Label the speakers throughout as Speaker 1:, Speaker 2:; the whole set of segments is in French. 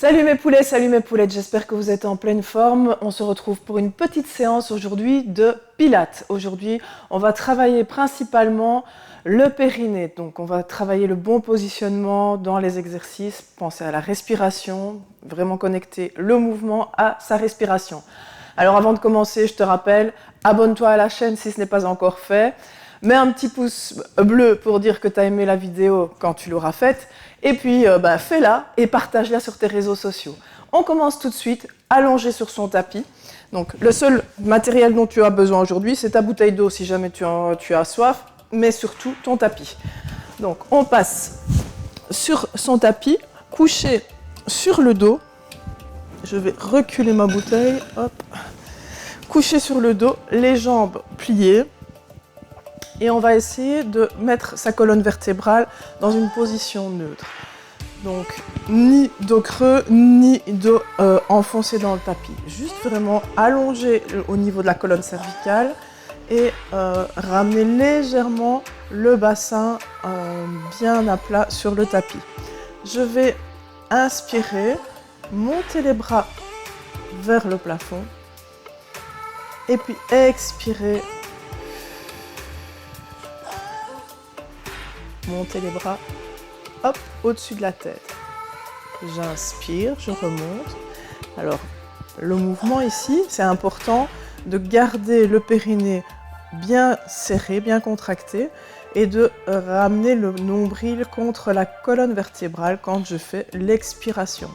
Speaker 1: Salut mes poulets, salut mes poulettes, j'espère que vous êtes en pleine forme. On se retrouve pour une petite séance aujourd'hui de pilates. Aujourd'hui, on va travailler principalement le périnée. Donc on va travailler le bon positionnement dans les exercices, penser à la respiration, vraiment connecter le mouvement à sa respiration. Alors avant de commencer, je te rappelle, abonne-toi à la chaîne si ce n'est pas encore fait. Mets un petit pouce bleu pour dire que tu as aimé la vidéo quand tu l'auras faite. Et puis, fais-la et partage-la sur tes réseaux sociaux. On commence tout de suite, allongé sur son tapis. Donc, le seul matériel dont tu as besoin aujourd'hui, c'est ta bouteille d'eau si jamais tu as soif, mais surtout ton tapis. Donc, on passe sur son tapis, couché sur le dos. Je vais reculer ma bouteille. Hop. Couché sur le dos, les jambes pliées. Et on va essayer de mettre sa colonne vertébrale dans une position neutre. Donc, ni dos creux, ni dos enfoncé dans le tapis. Juste vraiment allongé au niveau de la colonne cervicale et ramener légèrement le bassin bien à plat sur le tapis. Je vais inspirer, monter les bras vers le plafond et puis expirer. Monter les bras, hop, au-dessus de la tête. J'inspire, je remonte. Alors, le mouvement ici, c'est important de garder le périnée bien serré, bien contracté et de ramener le nombril contre la colonne vertébrale quand je fais l'expiration.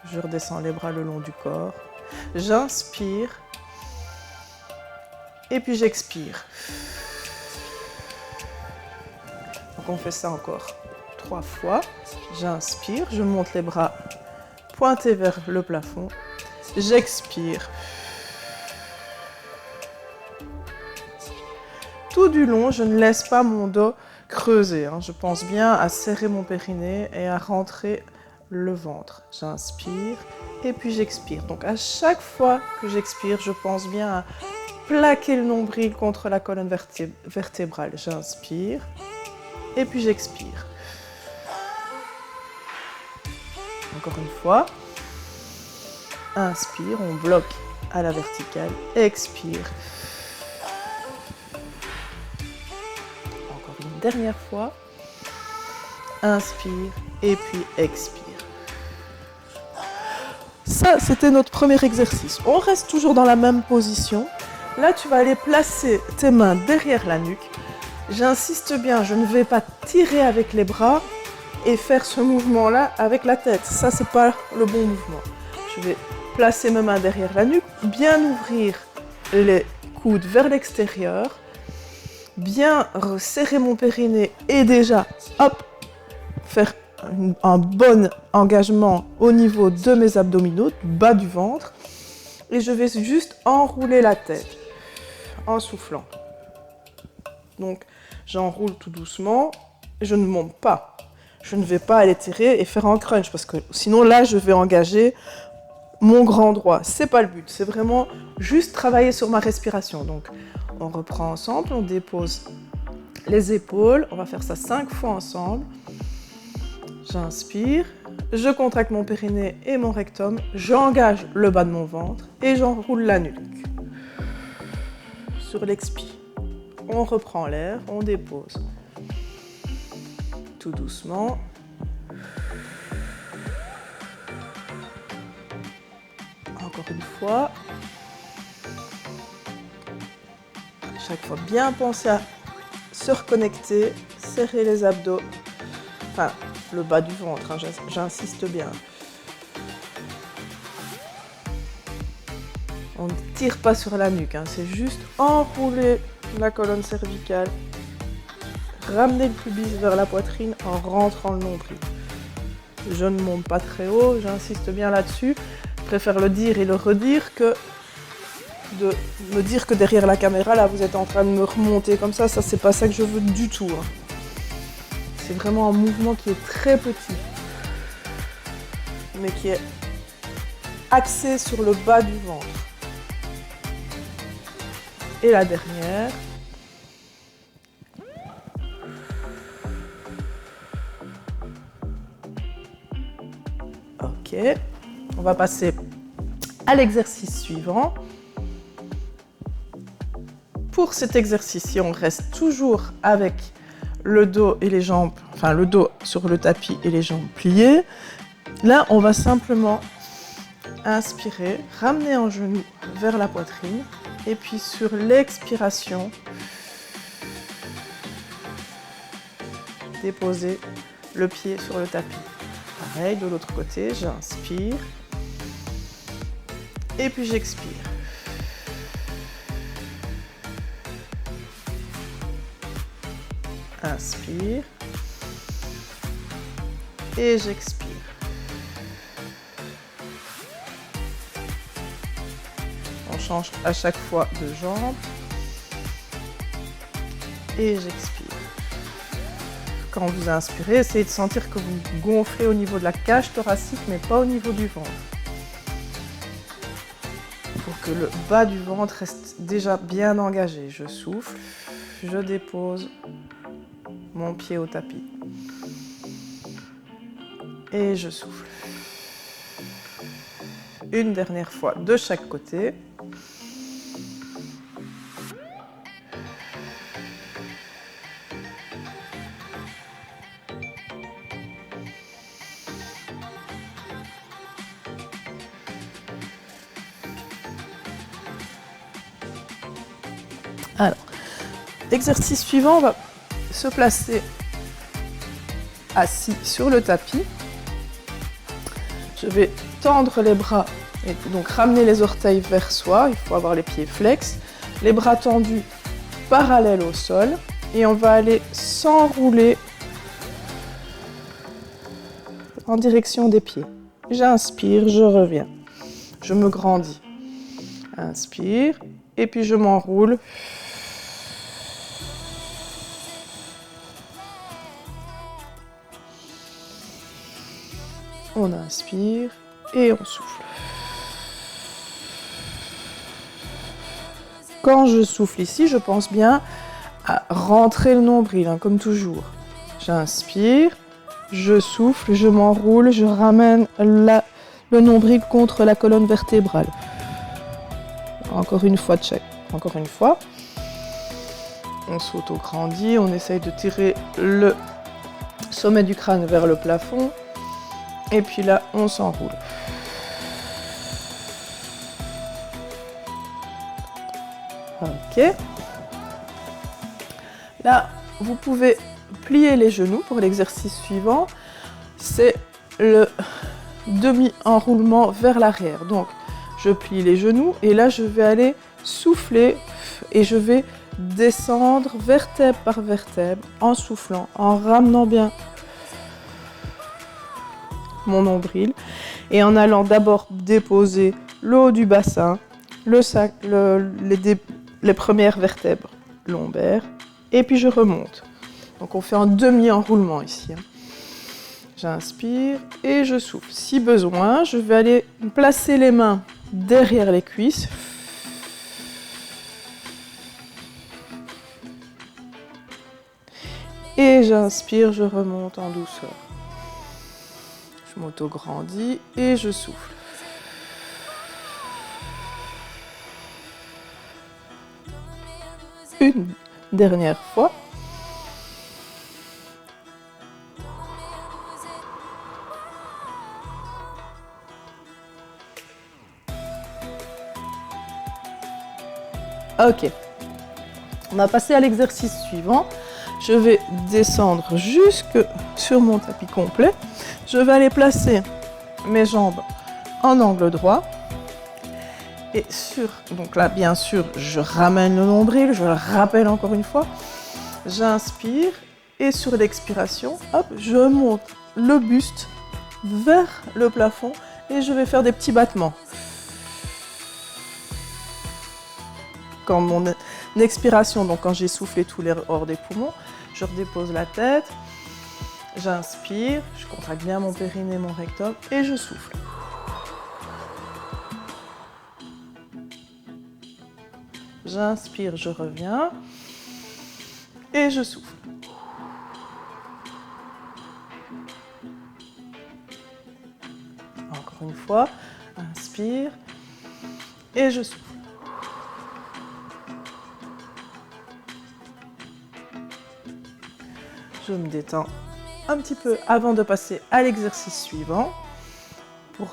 Speaker 1: Je redescends les bras le long du corps. J'inspire et puis j'expire. Donc on fait ça encore 3 fois. J'inspire, je monte les bras pointés vers le plafond. J'expire. Tout du long, je ne laisse pas mon dos creuser. Je pense bien à serrer mon périnée et à rentrer le ventre. J'inspire et puis j'expire. Donc à chaque fois que j'expire, je pense bien à plaquer le nombril contre la colonne vertébrale. J'inspire. Et puis j'expire. Encore une fois. Inspire, on bloque à la verticale. Expire. Encore une dernière fois. Inspire et puis expire. Ça, c'était notre premier exercice. On reste toujours dans la même position. Là, tu vas aller placer tes mains derrière la nuque. J'insiste bien, je ne vais pas tirer avec les bras et faire ce mouvement-là avec la tête. Ça, c'est pas le bon mouvement. Je vais placer mes mains derrière la nuque, bien ouvrir les coudes vers l'extérieur, bien resserrer mon périnée et déjà, hop, faire un bon engagement au niveau de mes abdominaux, du bas du ventre. Et je vais juste enrouler la tête en soufflant. Donc, j'enroule tout doucement, je ne monte pas. Je ne vais pas aller tirer et faire un crunch parce que sinon là, je vais engager mon grand droit. C'est pas le but, c'est vraiment juste travailler sur ma respiration. Donc, on reprend ensemble, on dépose les épaules, on va faire ça 5 fois ensemble. J'inspire, je contracte mon périnée et mon rectum, j'engage le bas de mon ventre et j'enroule la nuque. Sur l'expire. On reprend l'air, on dépose. Tout doucement. Encore une fois. Chaque fois, bien penser à se reconnecter, serrer les abdos. Enfin, le bas du ventre, j'insiste bien. On ne tire pas sur la nuque, c'est juste enrouler la colonne cervicale, ramener le pubis vers la poitrine en rentrant le nombril. Je ne monte pas très haut, j'insiste bien là-dessus. Je préfère le dire et le redire que de me dire que derrière la caméra, là, vous êtes en train de me remonter comme ça. Ça, c'est pas ça que je veux du tout. C'est vraiment un mouvement qui est très petit, mais qui est axé sur le bas du ventre. Et la dernière. Ok, on va passer à l'exercice suivant. Pour cet exercice-ci, on reste toujours avec le dos et les jambes, enfin le dos sur le tapis et les jambes pliées. Là, on va simplement inspirer, ramener un genou vers la poitrine et puis sur l'expiration, déposer le pied sur le tapis. Pareil, de l'autre côté, j'inspire et puis j'expire. Inspire et j'expire. On change à chaque fois de jambe et j'expire. Quand vous inspirez, essayez de sentir que vous gonflez au niveau de la cage thoracique mais pas au niveau du ventre. Pour que le bas du ventre reste déjà bien engagé. Je souffle, je dépose mon pied au tapis. Et je souffle. Une dernière fois de chaque côté. Alors, l'exercice suivant, on va se placer assis sur le tapis. Je vais tendre les bras et donc ramener les orteils vers soi. Il faut avoir les pieds flex, les bras tendus parallèles au sol et on va aller s'enrouler en direction des pieds. J'inspire, je reviens. Je me grandis. Inspire et puis je m'enroule. On inspire et on souffle. Quand je souffle ici, je pense bien à rentrer le nombril, hein, comme toujours. J'inspire, je souffle, je m'enroule, je ramène le nombril contre la colonne vertébrale. Encore une fois, check. Encore une fois. On s'auto-grandit, on essaye de tirer le sommet du crâne vers le plafond. Et puis là, on s'enroule. Ok. Là, vous pouvez plier les genoux pour l'exercice suivant. C'est le demi-enroulement vers l'arrière. Donc, je plie les genoux et là, je vais aller souffler et je vais descendre vertèbre par vertèbre en soufflant, en ramenant bien mon nombril et en allant d'abord déposer le haut du bassin, les premières vertèbres lombaires et puis je remonte. Donc on fait un demi-enroulement ici. J'inspire et je souffle. Si besoin, je vais aller placer les mains derrière les cuisses. Et j'inspire, je remonte en douceur. Je m'auto-grandis et je souffle. Une dernière fois. Ok. On va passer à l'exercice suivant. Je vais descendre jusque sur mon tapis complet. Je vais aller placer mes jambes en angle droit. Et donc là, bien sûr, je ramène le nombril, je le rappelle encore une fois. J'inspire et sur l'expiration, hop, je monte le buste vers le plafond et je vais faire des petits battements. Quand mon expiration, donc quand j'ai soufflé tout l'air hors des poumons, je redépose la tête, j'inspire, je contracte bien mon périnée, mon rectum et je souffle. J'inspire, je reviens et je souffle. fois. Inspire. Et je souffle. Je me détends un petit peu avant de passer à l'exercice suivant. Pour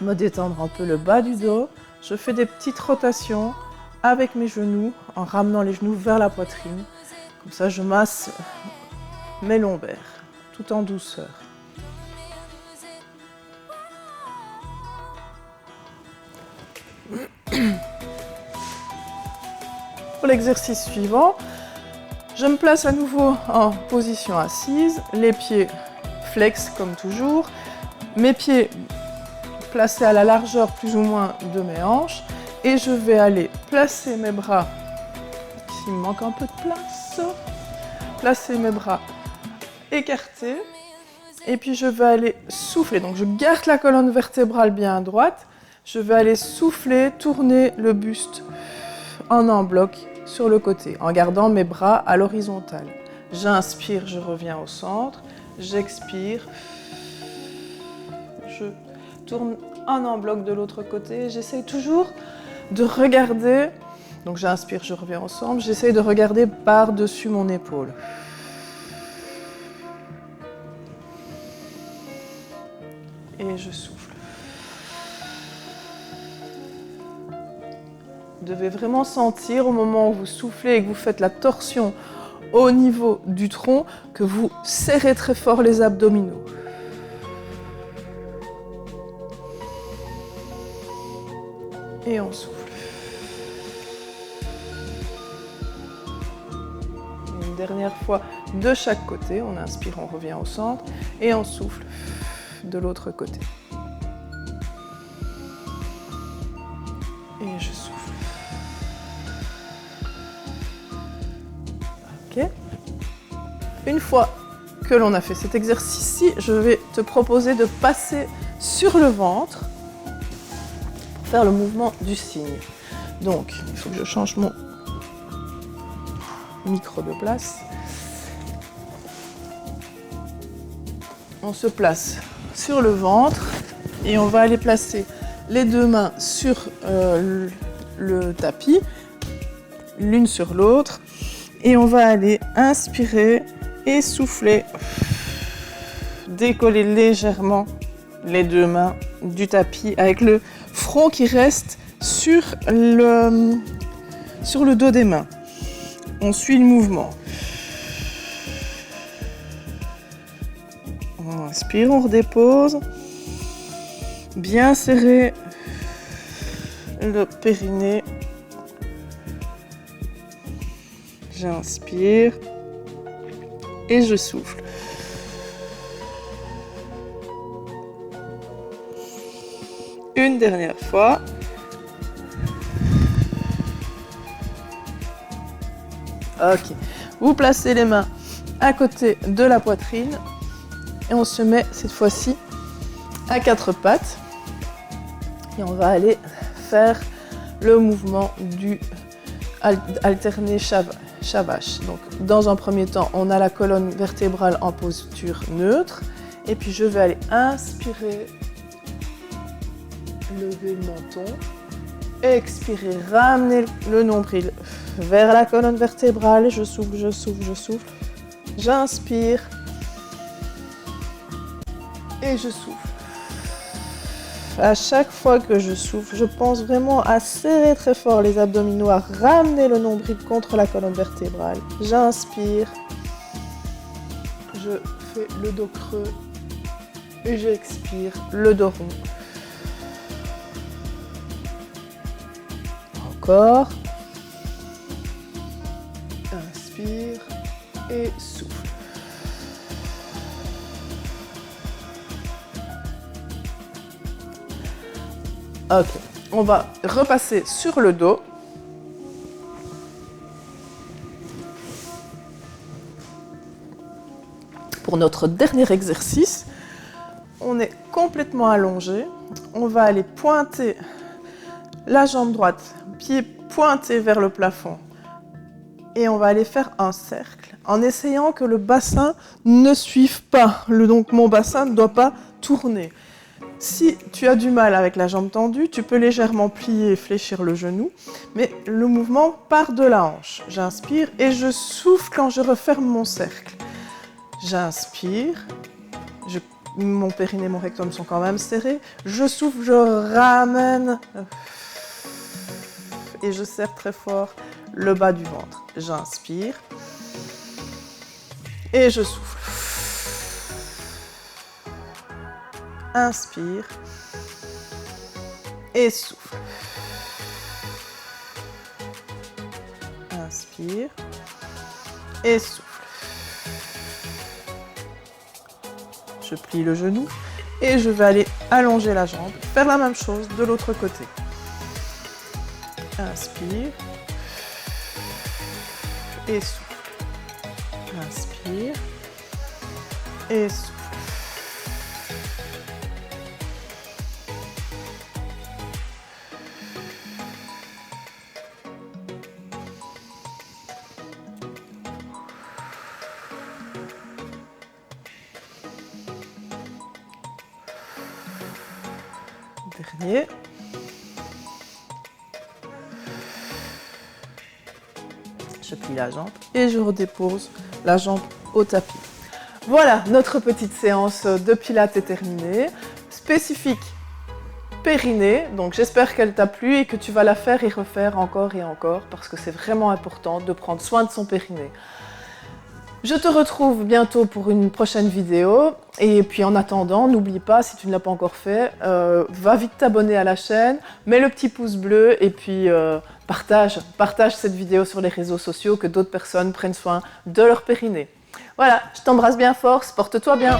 Speaker 1: me détendre un peu le bas du dos, je fais des petites rotations avec mes genoux en ramenant les genoux vers la poitrine. Comme ça, je masse mes lombaires tout en douceur. Pour l'exercice suivant, je me place à nouveau en position assise, les pieds flex comme toujours, mes pieds placés à la largeur plus ou moins de mes hanches et je vais aller placer mes bras, s'il me manque un peu de place, placer mes bras écartés et puis je vais aller souffler. Donc je garde la colonne vertébrale bien à droite, je vais aller souffler, tourner le buste en bloc sur le côté, en gardant mes bras à l'horizontale. J'inspire, je reviens au centre. J'expire. Je tourne en bloc de l'autre côté. J'essaie toujours de regarder. Donc j'inspire, je reviens au centre. J'essaie de regarder par-dessus mon épaule. Et je souffle. Vous devez vraiment sentir au moment où vous soufflez et que vous faites la torsion au niveau du tronc que vous serrez très fort les abdominaux. Et on souffle. Une dernière fois de chaque côté. On inspire, on revient au centre et on souffle de l'autre côté. Et je souffle. Ok. Une fois que l'on a fait cet exercice-ci, je vais te proposer de passer sur le ventre pour faire le mouvement du cygne. Donc, il faut que je change mon micro de place. On se place sur le ventre et on va aller placer les deux mains sur le tapis, l'une sur l'autre. Et on va aller inspirer et souffler. Décoller légèrement les deux mains du tapis avec le front qui reste sur le dos des mains. On suit le mouvement. On inspire, on redépose. Bien serrer le périnée. J'inspire et je souffle. Une dernière fois. Ok. Vous placez les mains à côté de la poitrine et on se met cette fois-ci à quatre pattes. Et on va aller faire le mouvement du alterné Shavash. Donc, dans un premier temps, on a la colonne vertébrale en posture neutre. Et puis, je vais aller inspirer, lever le menton. Expirer, ramener le nombril vers la colonne vertébrale. Je souffle, je souffle, je souffle. J'inspire. Et je souffle. À chaque fois que je souffle, je pense vraiment à serrer très fort les abdominaux, à ramener le nombril contre la colonne vertébrale. J'inspire, je fais le dos creux et j'expire, le dos rond. Encore. Inspire et souffle. Ok, on va repasser sur le dos. Pour notre dernier exercice, on est complètement allongé. On va aller pointer la jambe droite, pied pointé vers le plafond. Et on va aller faire un cercle en essayant que le bassin ne suive pas. Donc mon bassin ne doit pas tourner. Si tu as du mal avec la jambe tendue, tu peux légèrement plier et fléchir le genou, mais le mouvement part de la hanche. J'inspire et je souffle quand je referme mon cercle. J'inspire, mon périnée et mon rectum sont quand même serrés. Je souffle, je ramène et je serre très fort le bas du ventre. J'inspire et je souffle. Inspire et souffle. Inspire et souffle. Je plie le genou et je vais aller allonger la jambe. Faire la même chose de l'autre côté. Inspire et souffle. Inspire et souffle. Dernier. Je plie la jambe et je redépose la jambe au tapis. Voilà, notre petite séance de pilates est terminée. Spécifique périnée, donc j'espère qu'elle t'a plu et que tu vas la faire et refaire encore et encore parce que c'est vraiment important de prendre soin de son périnée. Je te retrouve bientôt pour une prochaine vidéo et puis en attendant, n'oublie pas, si tu ne l'as pas encore fait, va vite t'abonner à la chaîne, mets le petit pouce bleu et puis partage cette vidéo sur les réseaux sociaux, que d'autres personnes prennent soin de leur périnée. Voilà, je t'embrasse bien fort, porte-toi bien.